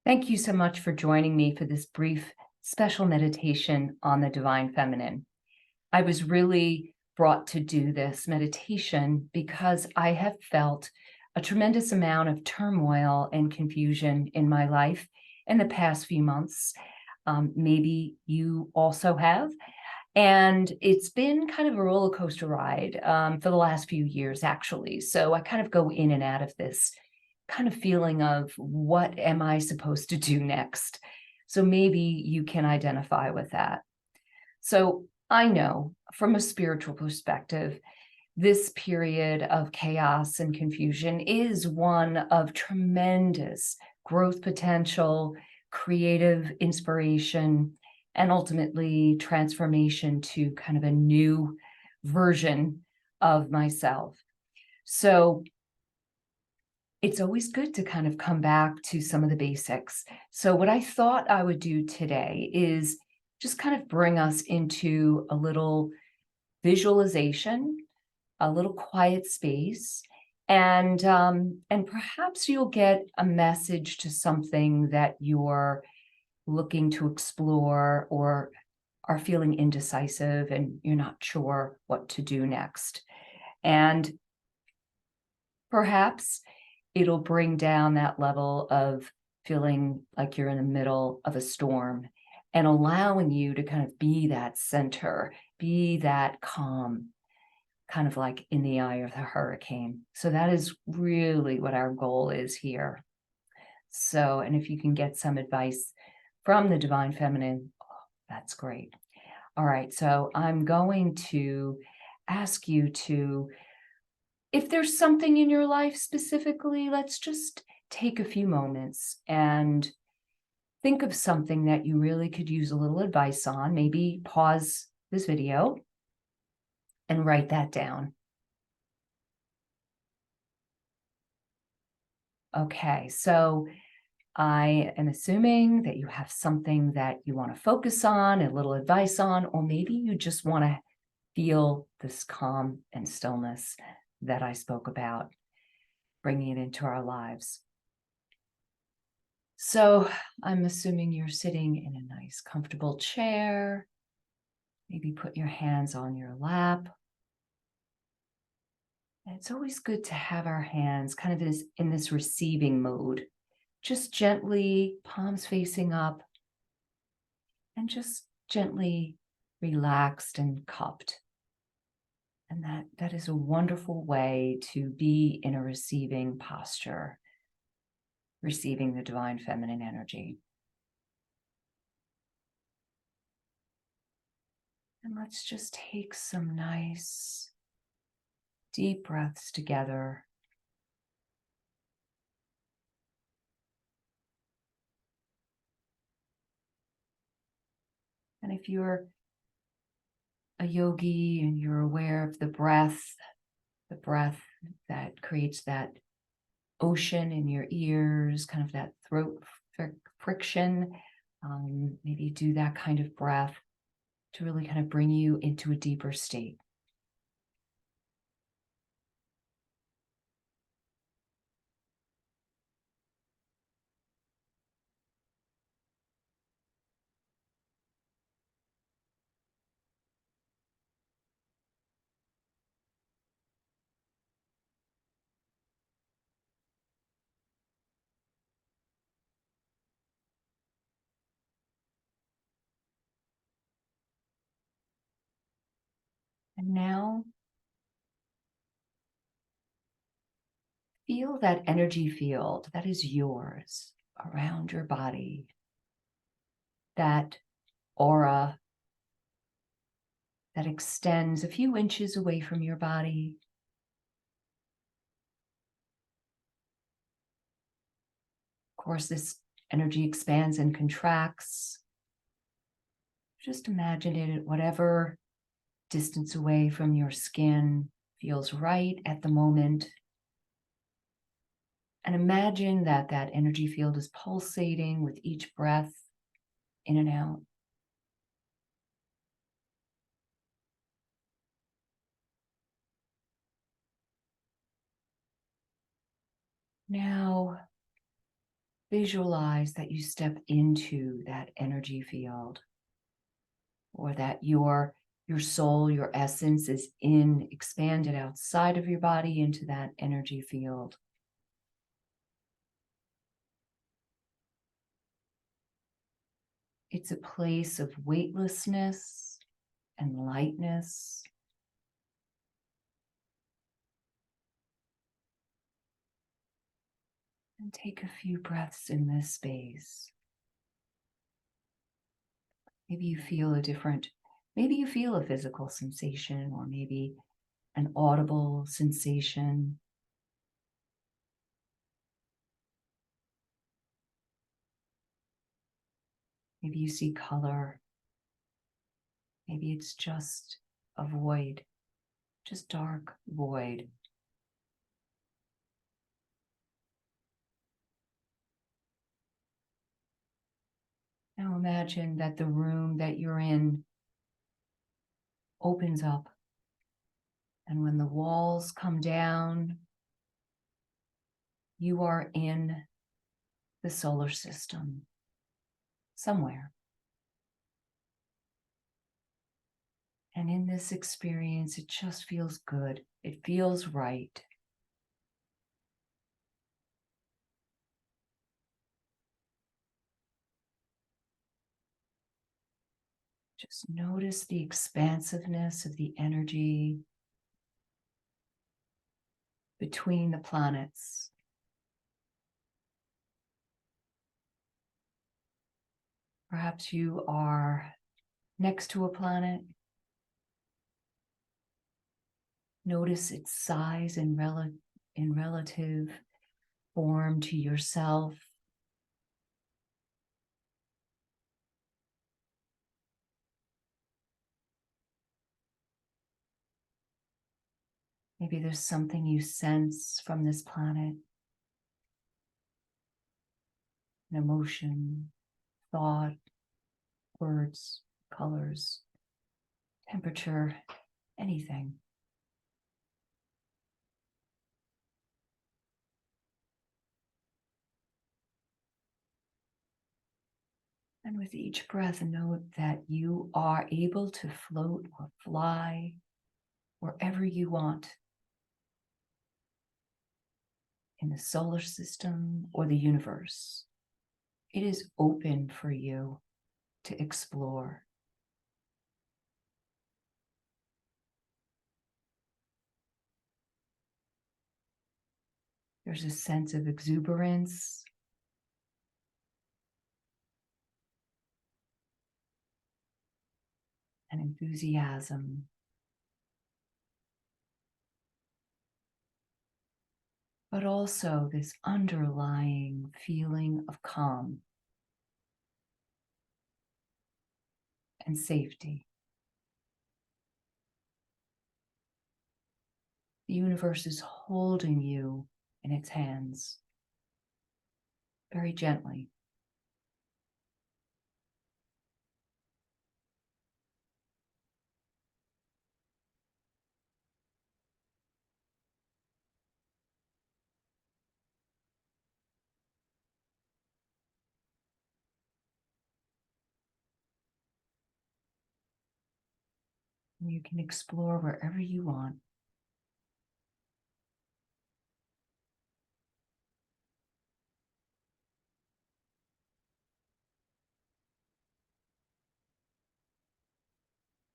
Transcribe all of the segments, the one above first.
Thank you so much for joining me for this brief special meditation on the Divine Feminine. I was really brought to do this meditation because I have felt a tremendous amount of turmoil and confusion in my life in the past few months. Maybe you also have. And it's been kind of a roller coaster ride for the last few years, actually. So I kind of go in and out of this kind of feeling of what am I supposed to do next? So maybe you can identify with that. So I know from a spiritual perspective, this period of chaos and confusion is one of tremendous growth potential, creative inspiration, and ultimately transformation to kind of a new version of myself. So it's always good to kind of come back to some of the basics. So what I thought I would do today is just kind of bring us into a little visualization, a little quiet space, and perhaps you'll get a message to something that you're looking to explore or are feeling indecisive and you're not sure what to do next. And perhaps it'll bring down that level of feeling like you're in the middle of a storm and allowing you to kind of be that center, be that calm, kind of like in the eye of the hurricane. So that is really what our goal is here. So, and if you can get some advice from the Divine Feminine, that's great. All right, so I'm going to ask you to, if there's something in your life specifically, let's just take a few moments and think of something that you really could use a little advice on. Maybe pause this video and write that down. Okay, so I am assuming that you have something that you want to focus on, a little advice on, or maybe you just want to feel this calm and stillness that I spoke about, bringing it into our lives. So I'm assuming you're sitting in a nice, comfortable chair. Maybe put your hands on your lap. And it's always good to have our hands kind of in this receiving mode, just gently, palms facing up, and just gently relaxed and cupped. And that is a wonderful way to be in a receiving posture, receiving the Divine Feminine energy. And let's just take some nice, deep breaths together. And if you're a yogi and you're aware of the breath that creates that ocean in your ears, kind of that throat friction, maybe do that kind of breath to really kind of bring you into a deeper state. And now feel that energy field that is yours around your body, that aura that extends a few inches away from your body. Of course, this energy expands and contracts. Just imagine it at whatever distance away from your skin feels right at the moment. And imagine that that energy field is pulsating with each breath in and out. Now, visualize that you step into that energy field, or that your soul, your essence is expanded outside of your body into that energy field. It's a place of weightlessness and lightness. And take a few breaths in this space. Maybe you feel maybe you feel a physical sensation, or maybe an audible sensation. Maybe you see color. Maybe it's just a void, just dark void. Now imagine that the room that you're in opens up, and when the walls come down, you are in the solar system somewhere. And in this experience, it just feels good. It feels right. Just notice the expansiveness of the energy between the planets. Perhaps you are next to a planet. Notice its size in relative form to yourself. Maybe there's something you sense from this planet, an emotion, thought, words, colors, temperature, anything. And with each breath, note that you are able to float or fly wherever you want in the solar system or the universe. It is open for you to explore. There's a sense of exuberance, and enthusiasm. But also this underlying feeling of calm and safety. The universe is holding you in its hands, very gently. You can explore wherever you want.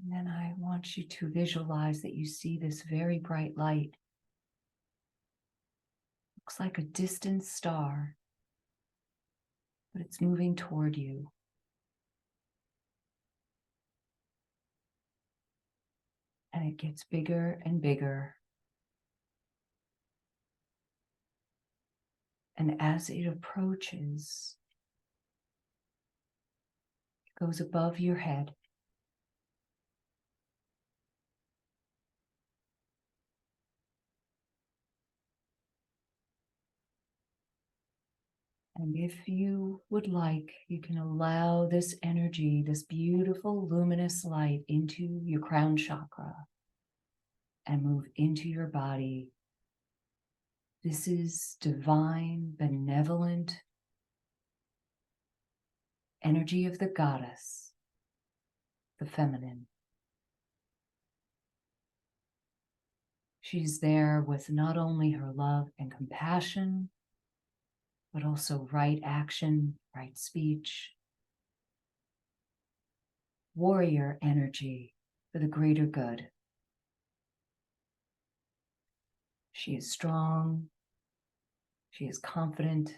And then I want you to visualize that you see this very bright light. Looks like a distant star, but it's moving toward you. And it gets bigger and bigger. And as it approaches, it goes above your head. And if you would like, you can allow this energy, this beautiful luminous light, into your crown chakra and move into your body. This is divine, benevolent energy of the goddess, the feminine. She's there with not only her love and compassion, but also right action, right speech, warrior energy for the greater good. She is strong, she is confident,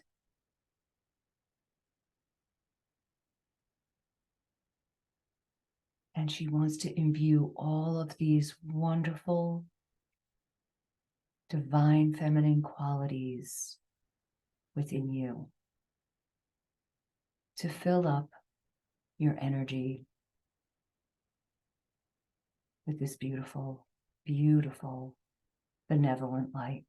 and she wants to imbue all of these wonderful, divine feminine qualities within you to fill up your energy with this beautiful, beautiful, benevolent light.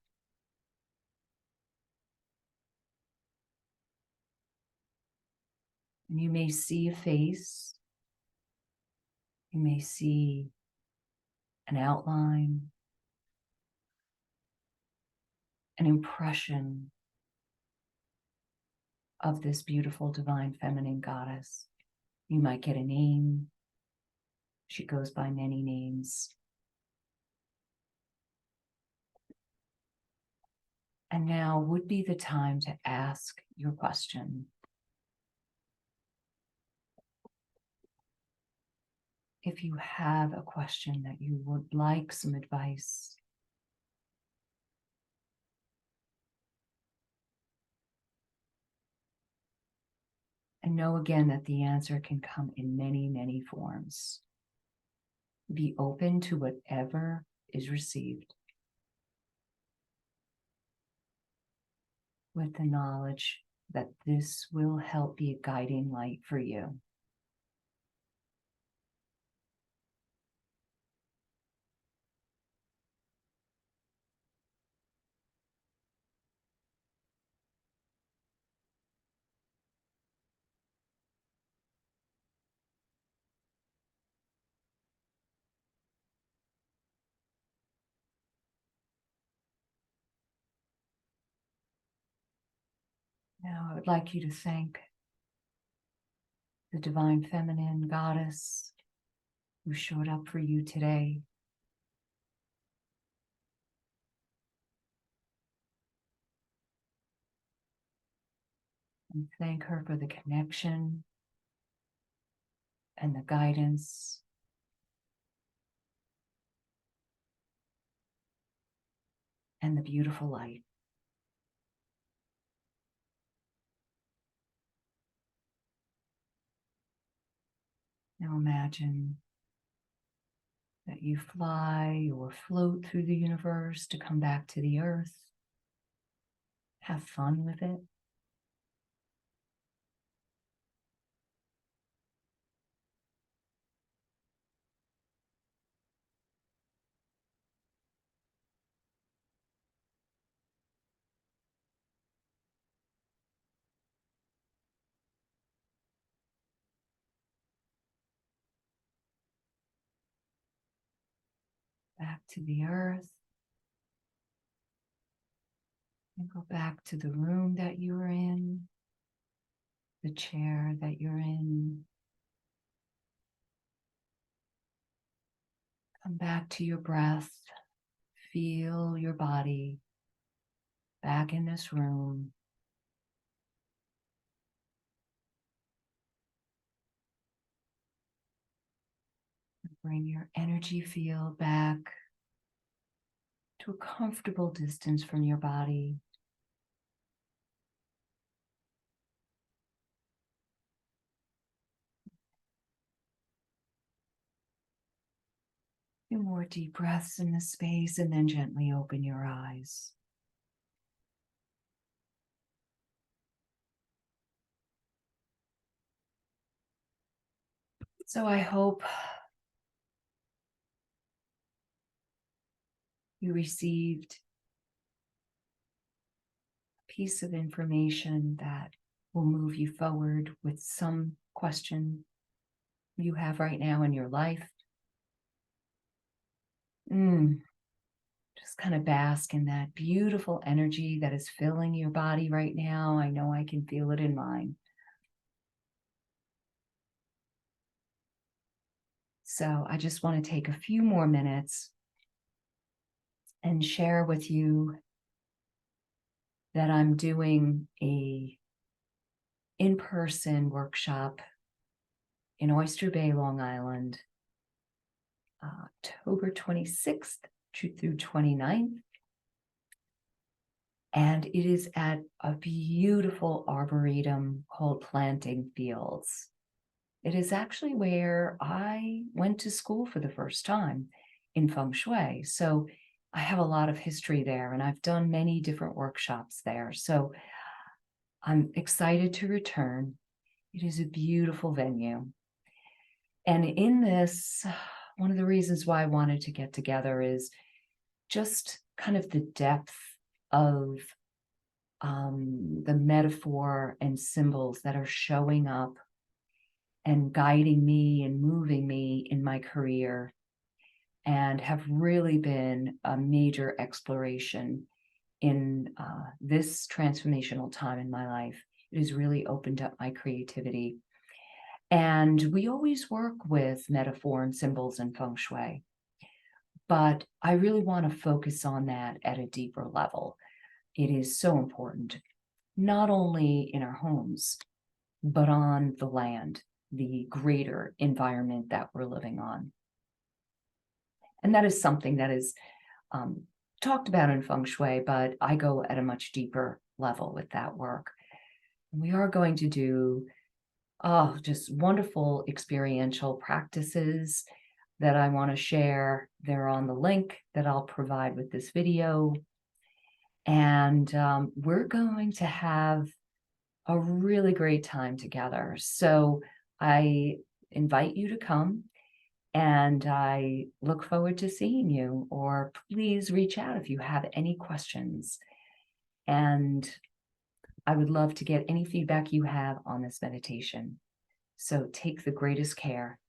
And you may see a face, you may see an outline, an impression of this beautiful divine feminine goddess. You might get a name. She goes by many names. And now would be the time to ask your question. If you have a question that you would like some advice, and know again that the answer can come in many, many forms. Be open to whatever is received with the knowledge that this will help be a guiding light for you. Now, I would like you to thank the divine feminine goddess who showed up for you today. And thank her for the connection and the guidance and the beautiful light. Now imagine that you fly or float through the universe to come back to the earth. Have fun with it. Back to the earth. And go back to the room that you were in, the chair that you're in. Come back to your breath. Feel your body back in this room. Bring your energy field back to a comfortable distance from your body. A few more deep breaths in this space and then gently open your eyes. So I hope you received a piece of information that will move you forward with some question you have right now in your life. Just kind of bask in that beautiful energy that is filling your body right now. I know I can feel it in mine. So I just want to take a few more minutes and share with you that I'm doing a in-person workshop in Oyster Bay, Long Island, October 26th through 29th. And it is at a beautiful arboretum called Planting Fields. It is actually where I went to school for the first time in Feng Shui. So I have a lot of history there, and I've done many different workshops there. So I'm excited to return. It is a beautiful venue. And in this, one of the reasons why I wanted to get together is just kind of the depth of the metaphor and symbols that are showing up and guiding me and moving me in my career, and have really been a major exploration in this transformational time in my life. It has really opened up my creativity. And we always work with metaphor and symbols in Feng Shui, but I really want to focus on that at a deeper level. It is so important, not only in our homes, but on the land, the greater environment that we're living on. And that is something that is talked about in Feng Shui, but I go at a much deeper level with that work. And we are going to do just wonderful experiential practices that I want to share. They're on the link that I'll provide with this video. And we're going to have a really great time together. So I invite you to come, and I look forward to seeing you, or please reach out if you have any questions. And I would love to get any feedback you have on this meditation. So take the greatest care.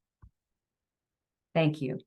Thank you.